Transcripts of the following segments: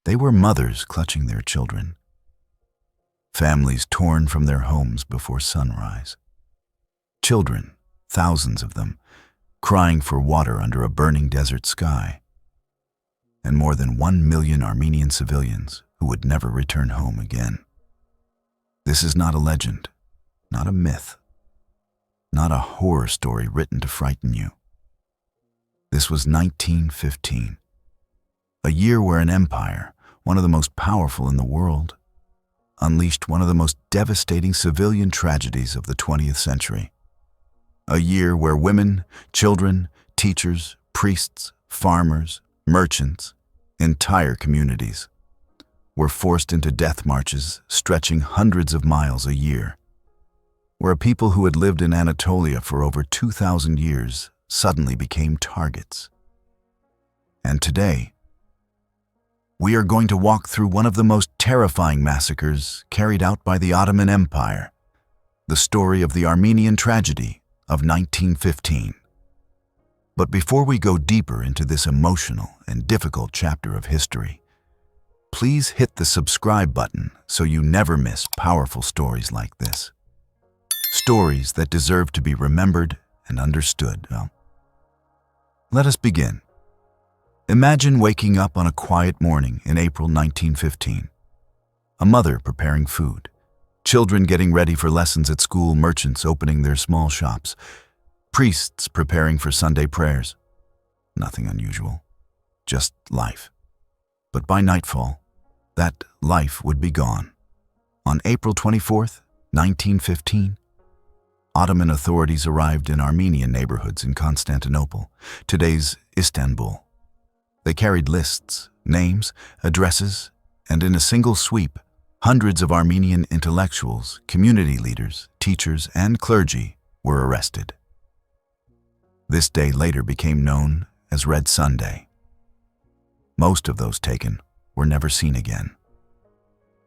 They were mothers clutching their children, families torn from their homes before sunrise, children, thousands of them, crying for water under a burning desert sky, and more than 1 million Armenian civilians who would never return home again. This is not a legend, not a myth, not a horror story written to frighten you. This was 1915, a year where an empire, one of the most powerful in the world, unleashed one of the most devastating civilian tragedies of the 20th century. A year where women, children, teachers, priests, farmers, merchants, entire communities were forced into death marches stretching hundreds of miles a year, where a people who had lived in Anatolia for over 2,000 years suddenly became targets. And today, we are going to walk through one of the most terrifying massacres carried out by the Ottoman Empire, the story of the Armenian tragedy of 1915. But before we go deeper into this emotional and difficult chapter of history, please hit the subscribe button so you never miss powerful stories like this. Stories that deserve to be remembered and understood. Let us begin. Imagine waking up on a quiet morning in April 1915. A mother preparing food, children getting ready for lessons at school, merchants opening their small shops, priests preparing for Sunday prayers. Nothing unusual, just life. But by nightfall, that life would be gone. On April 24th, 1915, Ottoman authorities arrived in Armenian neighborhoods in Constantinople, today's Istanbul. They carried lists, names, addresses, and in a single sweep, hundreds of Armenian intellectuals, community leaders, teachers, and clergy were arrested. This day later became known as Red Sunday. Most of those taken were never seen again.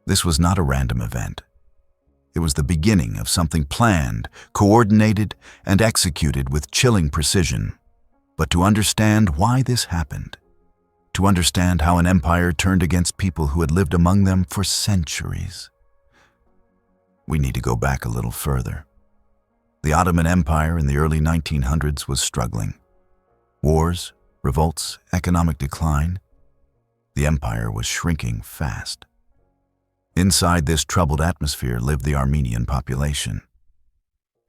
This was not a random event. It was the beginning of something planned, coordinated, and executed with chilling precision. But to understand why this happened, to understand how an empire turned against people who had lived among them for centuries, we need to go back a little further. The Ottoman Empire in the early 1900s was struggling. Wars, revolts, economic decline. The empire was shrinking fast. Inside this troubled atmosphere lived the Armenian population.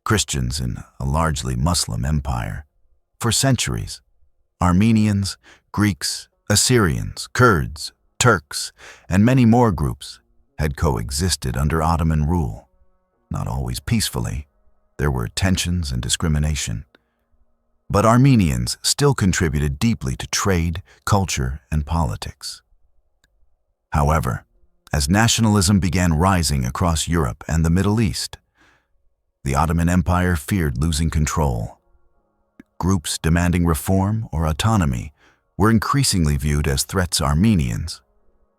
Christians in a largely Muslim empire. For centuries, Armenians, Greeks, Assyrians, Kurds, Turks, and many more groups had coexisted under Ottoman rule. Not always peacefully. There were tensions and discrimination. But Armenians still contributed deeply to trade, culture, and politics. However, as nationalism began rising across Europe and the Middle East, the Ottoman Empire feared losing control. Groups demanding reform or autonomy were increasingly viewed as threats. Armenians,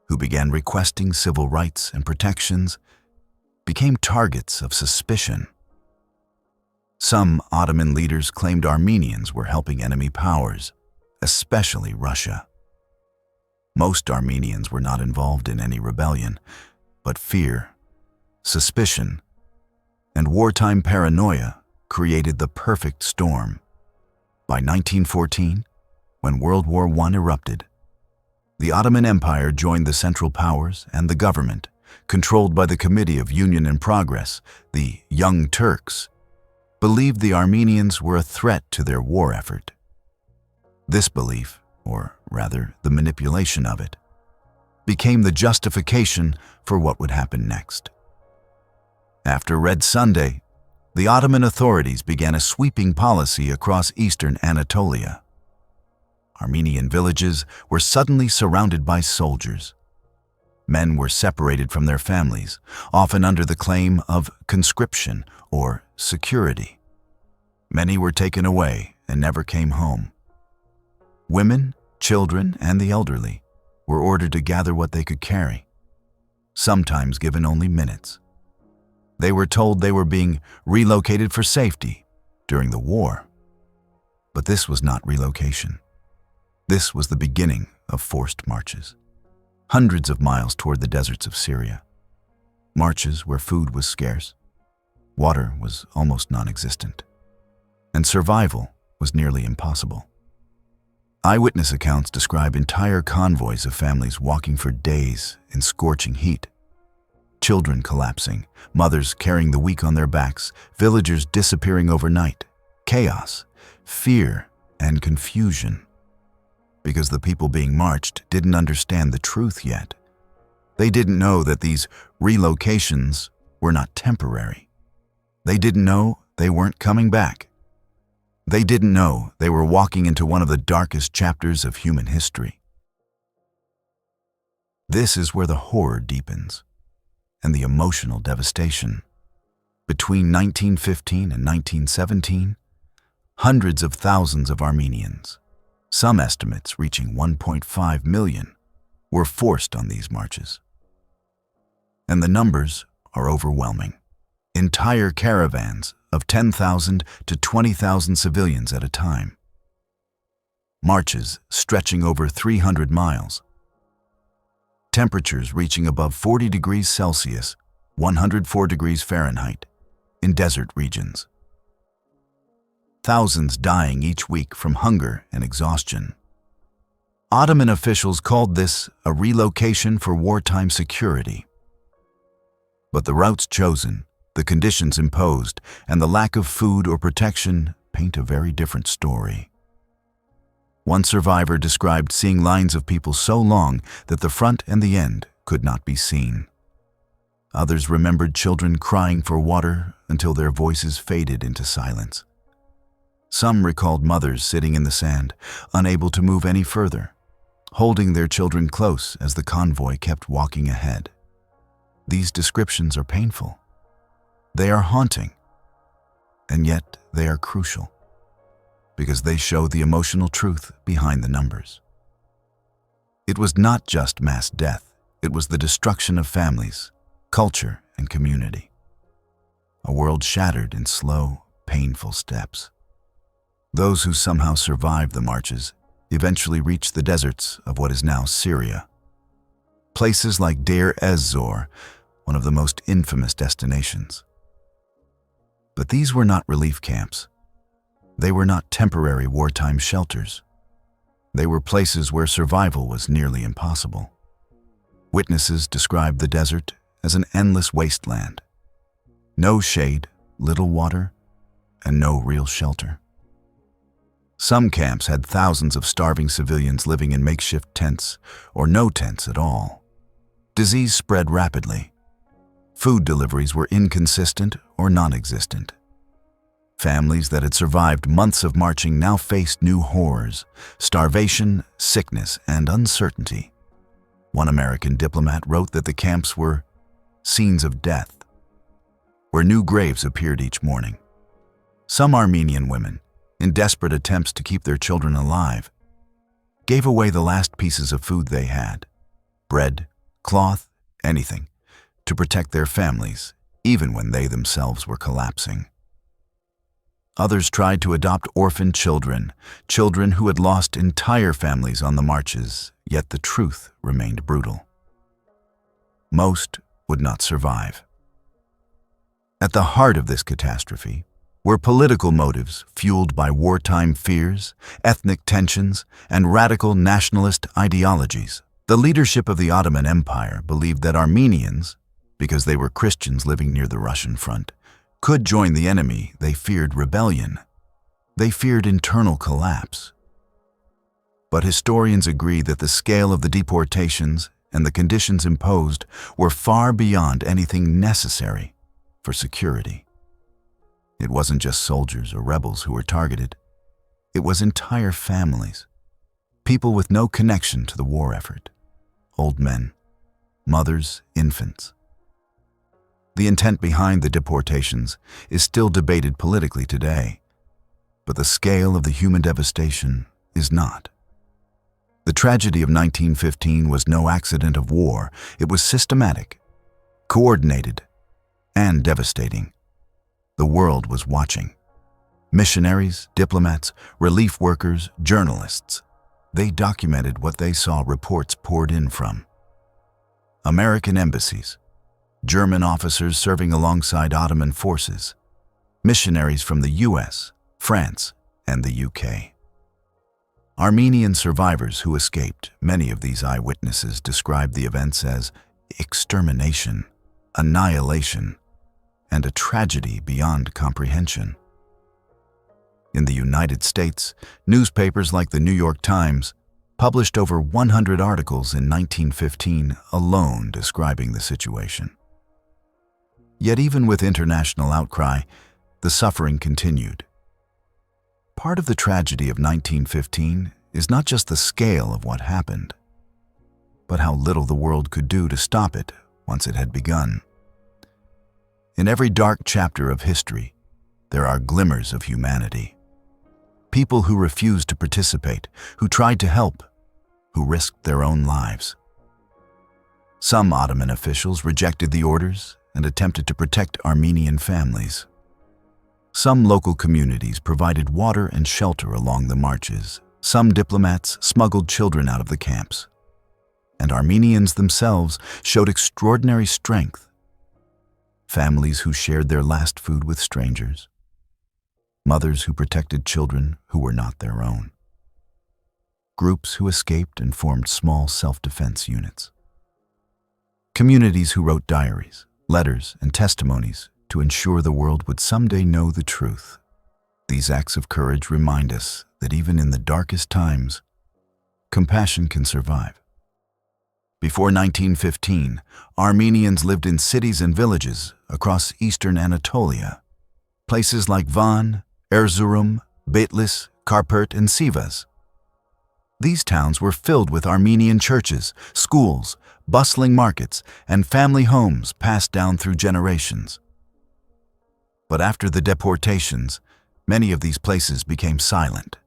who began requesting civil rights and protections, became targets of suspicion. Some Ottoman leaders claimed Armenians were helping enemy powers, especially Russia. Most Armenians were not involved in any rebellion, but fear, suspicion, and wartime paranoia created the perfect storm. By 1914, when World War I erupted, the Ottoman Empire joined the Central Powers and the government, controlled by the Committee of Union and Progress, the Young Turks, believed the Armenians were a threat to their war effort. This belief, or rather the manipulation of it, became the justification for what would happen next. After Red Sunday, the Ottoman authorities began a sweeping policy across eastern Anatolia. Armenian villages were suddenly surrounded by soldiers. Men were separated from their families, often under the claim of conscription or security. Many were taken away and never came home. Women, children, and the elderly were ordered to gather what they could carry, sometimes given only minutes. They were told they were being relocated for safety during the war. But this was not relocation. This was the beginning of forced marches. hundreds of miles toward the deserts of Syria. Marches where food was scarce, water was almost non-existent, and survival was nearly impossible. Eyewitness accounts describe entire convoys of families walking for days in scorching heat. Children collapsing, mothers carrying the weak on their backs, villagers disappearing overnight. Chaos, fear, and confusion. Because the people being marched didn't understand the truth yet. They didn't know that these relocations were not temporary. They didn't know they weren't coming back. They didn't know they were walking into one of the darkest chapters of human history. This is where the horror deepens, and the emotional devastation. Between 1915 and 1917, hundreds of thousands of Armenians, some estimates reaching 1.5 million, were forced on these marches. And the numbers are overwhelming. Entire caravans of 10,000 to 20,000 civilians at a time. Marches stretching over 300 miles. Temperatures reaching above 40 degrees Celsius, 104 degrees Fahrenheit, in desert regions. Thousands dying each week from hunger and exhaustion. Ottoman officials called this a relocation for wartime security. But the routes chosen, the conditions imposed, and the lack of food or protection paint a very different story. One survivor described seeing lines of people so long that the front and the end could not be seen. Others remembered children crying for water until their voices faded into silence. Some recalled mothers sitting in the sand, unable to move any further, holding their children close as the convoy kept walking ahead. These descriptions are painful. They are haunting, and yet they are crucial, because they show the emotional truth behind the numbers. It was not just mass death, it was the destruction of families, culture, and community. A world shattered in slow, painful steps. Those who somehow survived the marches eventually reached the deserts of what is now Syria. Places like Deir ez-Zor, one of the most infamous destinations. But these were not relief camps. They were not temporary wartime shelters. They were places where survival was nearly impossible. Witnesses described the desert as an endless wasteland. No shade, little water, and no real shelter. Some camps had thousands of starving civilians living in makeshift tents or no tents at all. Disease spread rapidly. Food deliveries were inconsistent or non-existent. Families that had survived months of marching now faced new horrors: starvation, sickness, and uncertainty. One American diplomat wrote that the camps were scenes of death, where new graves appeared each morning. Some Armenian women, in desperate attempts to keep their children alive, gave away the last pieces of food they had, bread, cloth, anything, to protect their families, even when they themselves were collapsing. Others tried to adopt orphan children, children who had lost entire families on the marches, yet the truth remained brutal. Most would not survive. At the heart of this catastrophe were political motives fueled by wartime fears, ethnic tensions, and radical nationalist ideologies. The leadership of the Ottoman Empire believed that Armenians, because they were Christians living near the Russian front, could join the enemy. They feared rebellion. They feared internal collapse. But historians agree that the scale of the deportations and the conditions imposed were far beyond anything necessary for security. It wasn't just soldiers or rebels who were targeted. It was entire families, people with no connection to the war effort, old men, mothers, infants. The intent behind the deportations is still debated politically today, but the scale of the human devastation is not. The tragedy of 1915 was no accident of war. It was systematic, coordinated, and devastating. The world was watching. Missionaries, diplomats, relief workers, journalists. They documented what they saw reports poured in from. American embassies, German officers serving alongside Ottoman forces, missionaries from the US, France, and the UK. Armenian survivors who escaped, many of these eyewitnesses described the events as extermination, annihilation, and a tragedy beyond comprehension. In the United States, newspapers like the New York Times published over 100 articles in 1915 alone describing the situation. Yet even with international outcry, the suffering continued. Part of the tragedy of 1915 is not just the scale of what happened, but how little the world could do to stop it once it had begun. In every dark chapter of history, there are glimmers of humanity. People who refused to participate, who tried to help, who risked their own lives. Some Ottoman officials rejected the orders and attempted to protect Armenian families. Some local communities provided water and shelter along the marches. Some diplomats smuggled children out of the camps. And Armenians themselves showed extraordinary strength. Families who shared their last food with strangers. Mothers who protected children who were not their own. Groups who escaped and formed small self-defense units. Communities who wrote diaries, letters, and testimonies to ensure the world would someday know the truth. These acts of courage remind us that even in the darkest times, compassion can survive. Before 1915, Armenians lived in cities and villages across eastern Anatolia, places like Van, Erzurum, Bitlis, Karpert, and Sivas. These towns were filled with Armenian churches, schools, bustling markets, and family homes passed down through generations. But after the deportations, many of these places became silent.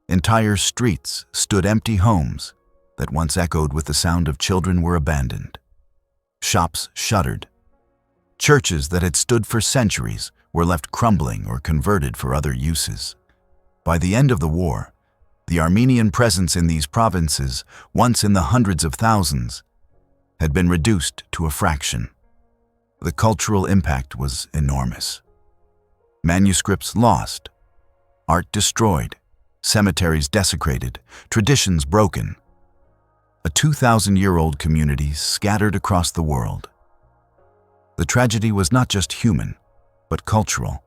Entire streets stood empty homes that once echoed with the sound of children were abandoned. Shops shuttered. Churches that had stood for centuries were left crumbling or converted for other uses. By the end of the war, the Armenian presence in these provinces, once in the hundreds of thousands, had been reduced to a fraction. The cultural impact was enormous. Manuscripts lost, art destroyed, cemeteries desecrated, traditions broken. A 2,000-year-old community scattered across the world. The tragedy was not just human, but cultural.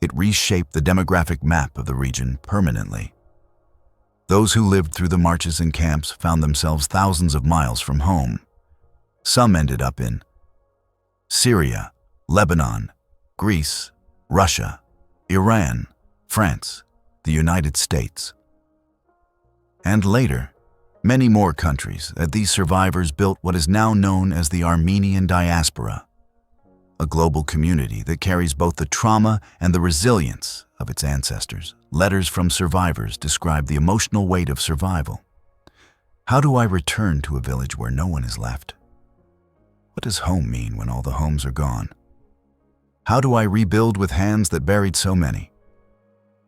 It reshaped the demographic map of the region permanently. Those who lived through the marches and camps found themselves thousands of miles from home. Some ended up in Syria, Lebanon, Greece, Russia, Iran, France, the United States. And later, many more countries. These survivors built what is now known as the Armenian diaspora, a global community that carries both the trauma and the resilience of its ancestors. Letters from survivors describe the emotional weight of survival. How do I return to a village where no one is left? What does home mean when all the homes are gone? How do I rebuild with hands that buried so many?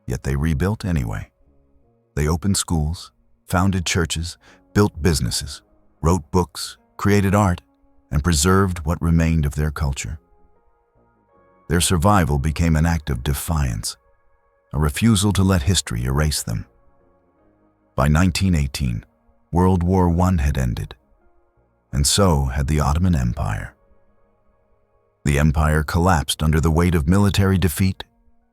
Yet they rebuilt anyway. They opened schools, founded churches, built businesses, wrote books, created art, and preserved what remained of their culture. Their survival became an act of defiance, a refusal to let history erase them. By 1918, World War I had ended, and so had the Ottoman Empire. The empire collapsed under the weight of military defeat,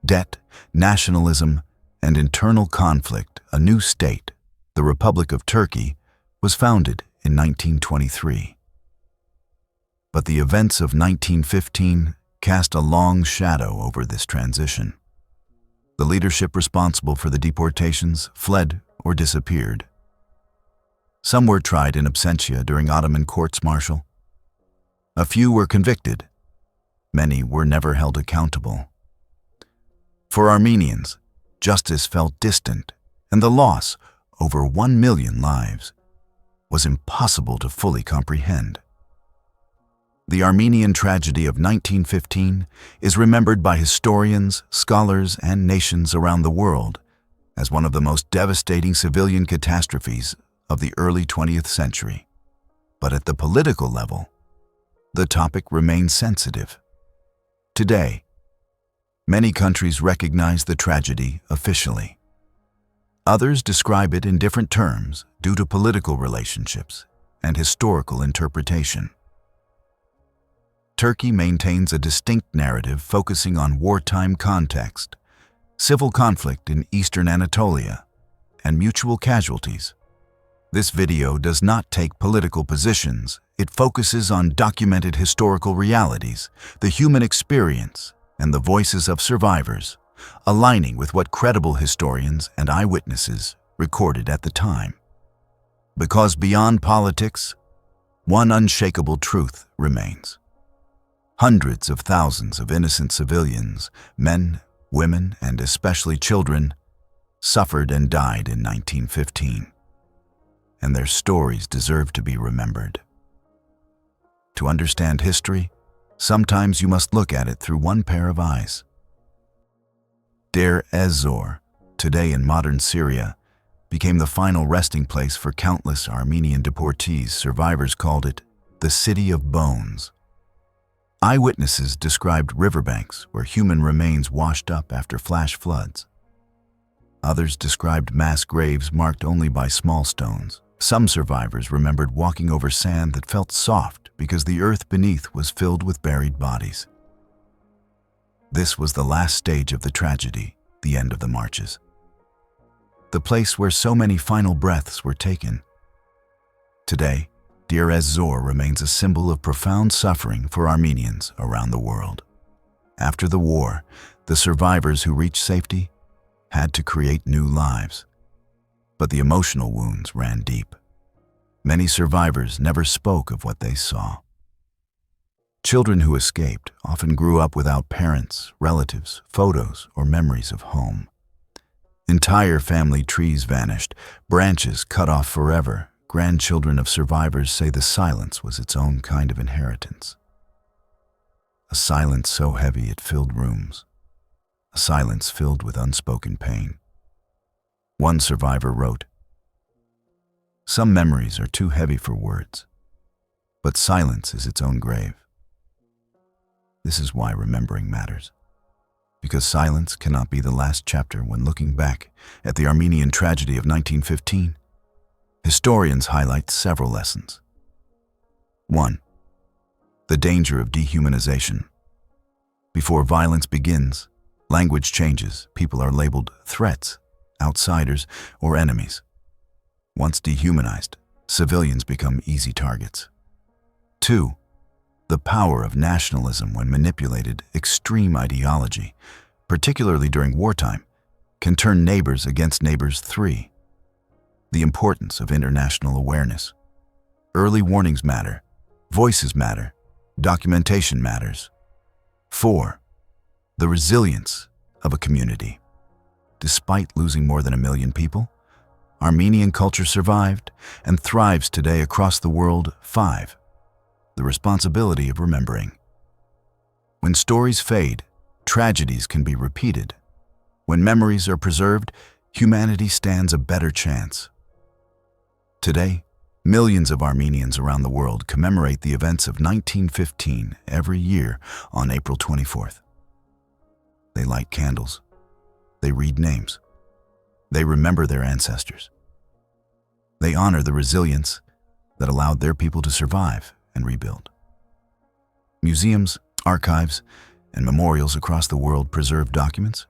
debt, nationalism, and internal conflict. A new state, the Republic of Turkey, was founded in 1923. But the events of 1915 cast a long shadow over this transition. The leadership responsible for the deportations fled or disappeared. Some were tried in absentia during Ottoman courts-martial. A few were convicted. Many were never held accountable. For Armenians, justice felt distant, and the loss, over 1 million lives, was impossible to fully comprehend. The Armenian tragedy of 1915 is remembered by historians, scholars, and nations around the world as one of the most devastating civilian catastrophes of the early 20th century. But at the political level, the topic remains sensitive. Today, many countries recognize the tragedy officially. Others describe it in different terms due to political relationships and historical interpretation. Turkey maintains a distinct narrative focusing on wartime context, civil conflict in eastern Anatolia, and mutual casualties. This video does not take political positions. It focuses on documented historical realities, the human experience, and the voices of survivors, aligning with what credible historians and eyewitnesses recorded at the time. Because beyond politics, one unshakable truth remains. Hundreds of thousands of innocent civilians, men, women, and especially children, suffered and died in 1915. And their stories deserve to be remembered. To understand history, sometimes you must look at it through one pair of eyes. Deir ez-Zor, today in modern Syria, became the final resting place for countless Armenian deportees. Survivors called it the City of Bones. Eyewitnesses described riverbanks where human remains washed up after flash floods. Others described mass graves marked only by small stones. Some survivors remembered walking over sand that felt soft because the earth beneath was filled with buried bodies. This was the last stage of the tragedy, the end of the marches. The place where so many final breaths were taken. Today, Deir ez-Zor remains a symbol of profound suffering for Armenians around the world. After the war, the survivors who reached safety had to create new lives. But the emotional wounds ran deep. Many survivors never spoke of what they saw. Children who escaped often grew up without parents, relatives, photos, or memories of home. Entire family trees vanished, branches cut off forever. Grandchildren of survivors say the silence was its own kind of inheritance. A silence so heavy it filled rooms. A silence filled with unspoken pain. One survivor wrote, "Some memories are too heavy for words, but silence is its own grave." This is why remembering matters. Because silence cannot be the last chapter when looking back at the Armenian tragedy of 1915. Historians highlight several lessons. 1. The danger of dehumanization. Before violence begins, language changes. People are labeled threats, outsiders, or enemies. Once dehumanized, civilians become easy targets. 2. The power of nationalism when manipulated. Extreme ideology, particularly during wartime, can turn neighbors against neighbors. 3. The importance of international awareness. Early warnings matter. Voices matter. Documentation matters. 4. The resilience of a community. Despite losing more than 1 million people, Armenian culture survived and thrives today across the world. 5. The responsibility of remembering. When stories fade, tragedies can be repeated. When memories are preserved, humanity stands a better chance. Today, millions of Armenians around the world commemorate the events of 1915 every year on April 24th. They light candles. They read names. They remember their ancestors. They honor the resilience that allowed their people to survive and rebuild. Museums, archives, and memorials across the world preserve documents,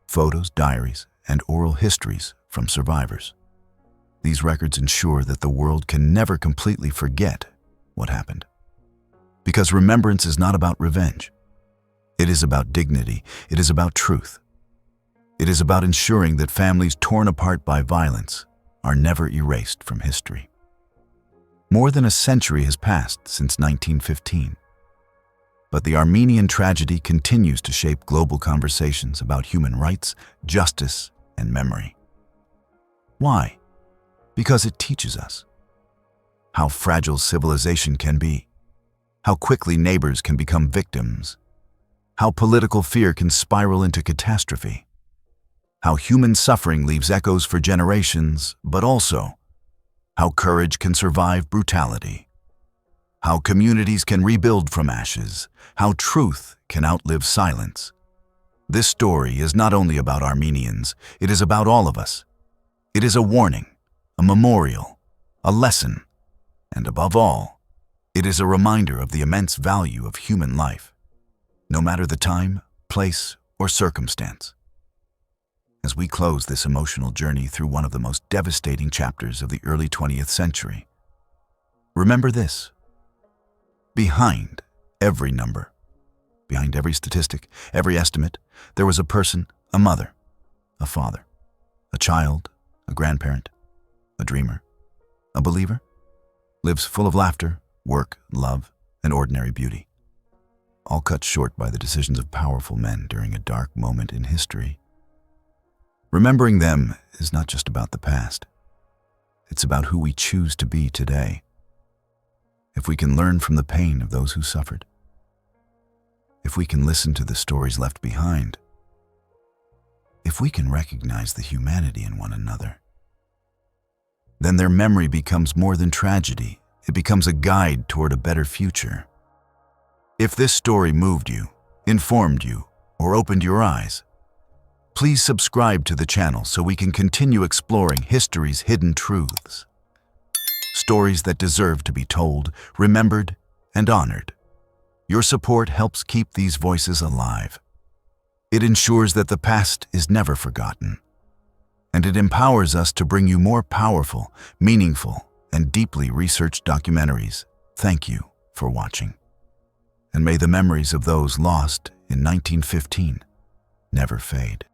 photos, diaries, and oral histories from survivors. These records ensure that the world can never completely forget what happened. Because remembrance is not about revenge. It is about dignity. It is about truth. It is about ensuring that families torn apart by violence are never erased from history. More than a century has passed since 1915. But the Armenian tragedy continues to shape global conversations about human rights, justice, and memory. Why? Because it teaches us how fragile civilization can be, how quickly neighbors can become victims, how political fear can spiral into catastrophe, how human suffering leaves echoes for generations, but also how courage can survive brutality. how communities can rebuild from ashes, how truth can outlive silence. This story is not only about Armenians, it is about all of us. It is a warning, a memorial, a lesson, and above all, it is a reminder of the immense value of human life, no matter the time, place, or circumstance. As we close this emotional journey through one of the most devastating chapters of the early 20th century, remember this: behind every number, behind every statistic, every estimate, there was a person, a mother, a father, a child, a grandparent, a dreamer, a believer, lives full of laughter, work, love, and ordinary beauty, all cut short by the decisions of powerful men during a dark moment in history. Remembering them is not just about the past. It's about who we choose to be today. If we can learn from the pain of those who suffered, if we can listen to the stories left behind, if we can recognize the humanity in one another, then their memory becomes more than tragedy. It becomes a guide toward a better future. If this story moved you, informed you, or opened your eyes, please subscribe to the channel so we can continue exploring history's hidden truths. Stories that deserve to be told, remembered, and honored. Your support helps keep these voices alive. It ensures that the past is never forgotten, and it empowers us to bring you more powerful, meaningful, and deeply researched documentaries. Thank you for watching. And may the memories of those lost in 1915 never fade.